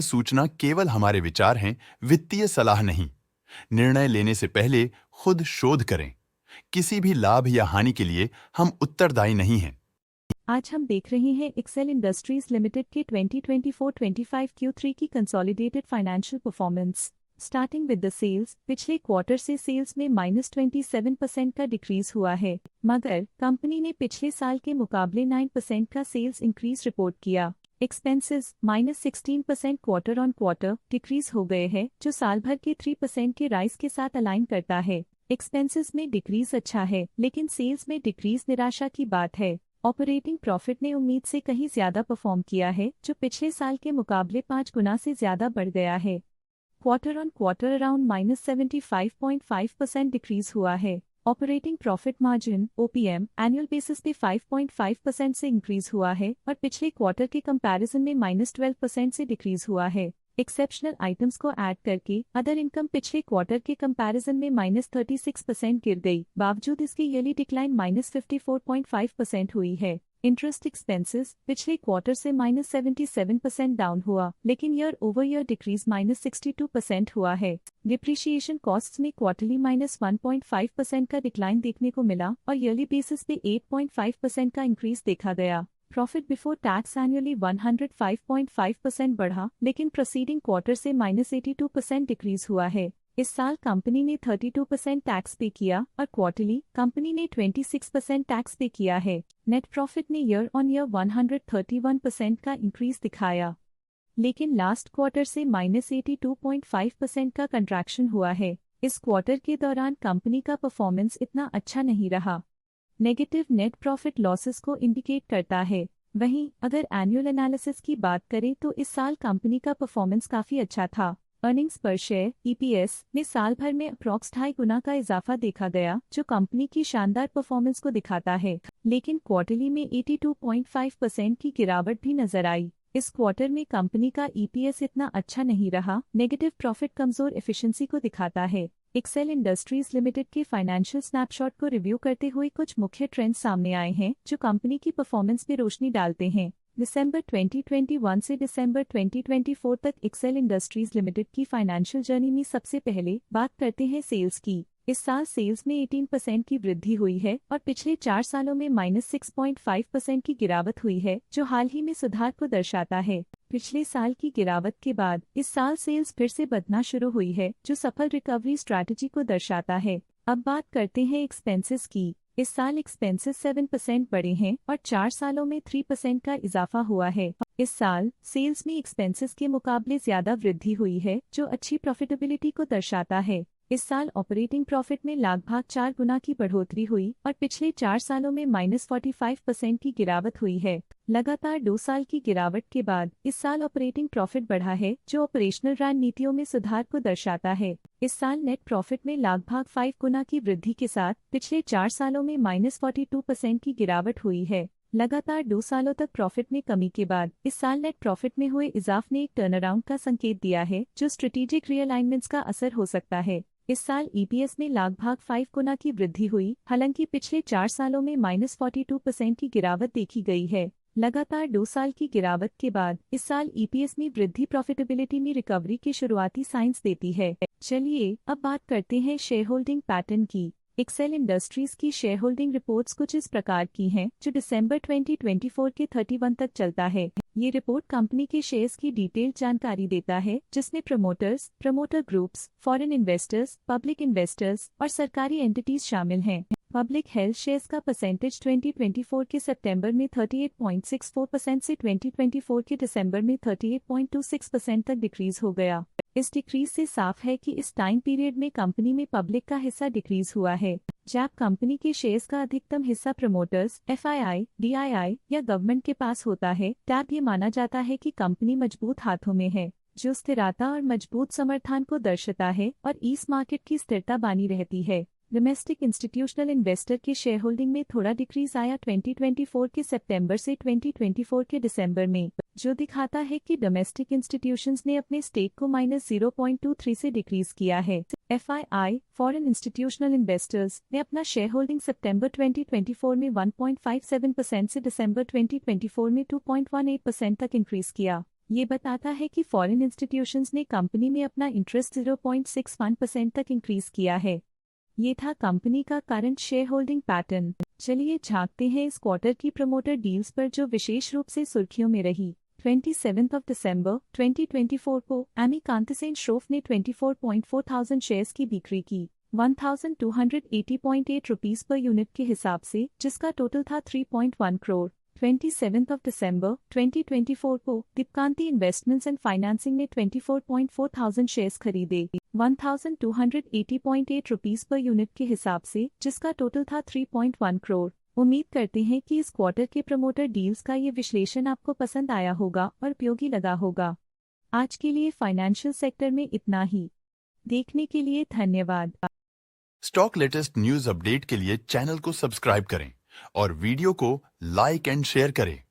सूचना केवल हमारे विचार हैं, वित्तीय सलाह नहीं। निर्णय लेने से पहले खुद शोध करें। किसी भी लाभ या हानि के लिए हम उत्तरदायी नहीं हैं। आज हम देख रहे हैं एक्सेल इंडस्ट्रीज लिमिटेड के 2024-25 Q3 की consolidated financial performance. Starting with the sales, पिछले क्वार्टर से सेल्स में -27% का डिक्रीज हुआ है, मगर कंपनी ने पिछले साल के मुकाबले 9% का सेल्स इंक्रीज रिपोर्ट किया। Expenses -16% quarter on quarter decrease हो गए हैं, जो साल भर के 3% के राइज के साथ अलाइन करता है। एक्सपेंसेस में डिक्रीज अच्छा है, लेकिन सेल्स में डिक्रीज निराशा की बात है। ऑपरेटिंग प्रॉफिट ने उम्मीद से कहीं ज्यादा परफॉर्म किया है, जो पिछले साल के मुकाबले 5 गुना से ज्यादा बढ़ गया है। Quarter on quarter around -75.5% decrease हुआ है। Operating profit margin OPM annual basis पे 5.5% से इंक्रीज हुआ है और पिछले क्वार्टर के कंपैरिजन में -12% से डिक्रीज हुआ है। एक्सेप्शनल आइटम्स को ऐड करके अदर इनकम पिछले क्वार्टर के कंपैरिजन में -36% गिर गई, बावजूद इसकी ईयरली डिक्लाइन -54.5% हुई है। इंटरेस्ट एक्सपेंसेस पिछले क्वार्टर से -77% डाउन हुआ, लेकिन ईयर ओवर ईयर डिक्रीज -62% हुआ है। डिप्रिशिएशन कॉस्ट्स में क्वार्टरली -1.5% का डिक्लाइन देखने को मिला और ईयरली बेसिस पे 8.5% का इंक्रीज देखा गया। प्रॉफिट बिफोर टैक्स एनुअली 105.5% बढ़ा, लेकिन प्रोसीडिंग क्वार्टर से -82% डिक्रीज हुआ है। इस साल कंपनी ने 32% टैक्स पे किया और क्वार्टरली कंपनी ने 26% टैक्स पे किया है। नेट प्रॉफिट ने ईयर ऑन ईयर 131% का इंक्रीज दिखाया, लेकिन लास्ट क्वार्टर से -82.5% का कंट्रैक्शन हुआ है। इस क्वार्टर के दौरान कंपनी का परफॉर्मेंस इतना अच्छा नहीं रहा। नेगेटिव नेट प्रॉफिट लॉसेस को इंडिकेट करता है। वहीं अगर एनुअल एनालिसिस की बात करें तो इस साल कंपनी का परफॉर्मेंस काफी अच्छा था। अर्निंग्स पर शेयर EPS में साल भर में अप्रॉक्स 2.5 गुना का इजाफा देखा गया, जो कंपनी की शानदार परफॉर्मेंस को दिखाता है, लेकिन क्वार्टरली में 82.5% की गिरावट भी नजर आई। इस क्वार्टर में कंपनी का EPS इतना अच्छा नहीं रहा। नेगेटिव प्रॉफिट कमजोर एफिशिएंसी को दिखाता है। एक्सेल इंडस्ट्रीज लिमिटेड के फाइनेंशियल स्नैपशॉट को रिव्यू करते हुए कुछ मुख्य ट्रेंड्स सामने आए हैं, जो कंपनी की परफॉर्मेंस पे रोशनी डालते हैं। दिसंबर 2021 से दिसंबर 2024 तक एक्सेल इंडस्ट्रीज लिमिटेड की फाइनेंशियल जर्नी में सबसे पहले बात करते हैं सेल्स की। इस साल सेल्स में 18% की वृद्धि हुई है और पिछले 4 सालों में -6.5% की गिरावट हुई है, जो हाल ही में सुधार को दर्शाता है। पिछले साल की गिरावट के बाद इस साल सेल्स फिर से बढ़ना शुरू हुई है, जो सफल रिकवरी स्ट्रैटेजी को दर्शाता है। अब बात करते हैं एक्सपेंसेस की। इस साल एक्सपेंसेस 7% बढ़े हैं और 4 सालों में 3% का इजाफा हुआ है। इस साल सेल्स में एक्सपेंसेस के मुकाबले ज्यादा वृद्धि हुई है, जो अच्छी प्रॉफिटेबिलिटी को दर्शाता है। इस साल ऑपरेटिंग प्रॉफिट में लगभग 4 गुना की बढ़ोतरी हुई और पिछले 4 सालों में -45% की गिरावट हुई है। लगातार 2 साल की गिरावट के बाद इस साल ऑपरेटिंग प्रॉफिट बढ़ा है, जो ऑपरेशनल रणनीतियों में सुधार को दर्शाता है। इस साल नेट प्रॉफिट में लगभग 5 गुना की वृद्धि के साथ पिछले 4 सालों में -42% की गिरावट हुई है। लगातार 2 सालों तक प्रॉफिट में कमी के बाद इस साल नेट प्रॉफिट में हुए इजाफ ने एक टर्नअराउंड का संकेत दिया है, जो स्ट्रेटेजिक रीअलाइनमेंट्स का असर हो सकता है। इस साल EPS में लगभग 5 गुना की वृद्धि हुई, हालांकि पिछले 4 सालों में -42% की गिरावट देखी गई है। लगातार 2 साल की गिरावट के बाद इस साल EPS में वृद्धि प्रॉफिटेबिलिटी में रिकवरी के शुरुआती साइंस देती है। चलिए अब बात करते हैं शेयर होल्डिंग पैटर्न की। एक्सेल इंडस्ट्रीज की शेयर होल्डिंग रिपोर्ट्स कुछ इस प्रकार की हैं, जो दिसंबर 2024 के 31 तक चलता है। ये रिपोर्ट कंपनी के शेयर्स की डिटेल्ड जानकारी देता है, जिसमें promoters, promoter groups, foreign investors, public investors और सरकारी एंटिटीज शामिल हैं। पब्लिक हेल्थ शेयर्स का परसेंटेज 2024 के सितंबर में 38.64% से 2024 के दिसंबर में 38.26% तक डिक्रीज हो गया। इस डिक्रीज से साफ है कि इस टाइम पीरियड में कंपनी में पब्लिक का हिस्सा डिक्रीज हुआ है। जब कंपनी के शेयर्स का अधिकतम हिस्सा प्रमोटर्स, FII, DII या गवर्नमेंट के पास होता है, तब ये माना जाता है कि कंपनी मजबूत हाथों में है, जो स्थिरता और मजबूत समर्थन को दर्शाता है और इस मार्केट की स्थिरता बनी रहती है। डोमेस्टिक इंस्टीट्यूशनल इन्वेस्टर के शेयर होल्डिंग में थोड़ा डिक्रीज आया 2024 के सितंबर से 2024 के दिसंबर में, जो दिखाता है कि डोमेस्टिक इंस्टीट्यूशंस ने अपने स्टेक को -0.23 से डिक्रीज किया है। FII, फॉरेन इंस्टीट्यूशनल इन्वेस्टर्स ने अपना शेयर होल्डिंग सितंबर 2024 में 1.57% से दिसंबर 2024 में 2.18% तक इंक्रीज किया। ये बताता है कि फॉरेन इंस्टीट्यूशंस ने कंपनी में अपना इंटरेस्ट 0.61% तक इंक्रीज किया है। ये था कंपनी का करंट शेयर होल्डिंग पैटर्न। चलिए झांकते हैं इस क्वार्टर की प्रमोटर डील्स पर जो विशेष रूप से सुर्खियों में रही। 27 दिसंबर 2024 को एमी कांतसेन श्रोफ ने 24.4 थाउजेंड शेयर्स की बिक्री की 1280.8 रुपीस पर यूनिट के हिसाब से, जिसका टोटल था 3.1 करोड़। 27 दिसंबर 2024 को दीपकांति इन्वेस्टमेंट्स एंड फाइनेंसिंग ने 24.4 थाउजेंड शेयर्स खरीदे 1280.8 रुपीस पर यूनिट के हिसाब से, जिसका टोटल था 3.1 करोड़। उम्मीद करते हैं कि इस क्वार्टर के प्रमोटर डील्स का ये विश्लेषण आपको पसंद आया होगा और उपयोगी लगा होगा। आज के लिए फाइनेंशियल सेक्टर में इतना ही। देखने के लिए धन्यवाद। स्टॉक लेटेस्ट न्यूज अपडेट के लिए चैनल को सब्सक्राइब करें और वीडियो को लाइक एंड शेयर करें।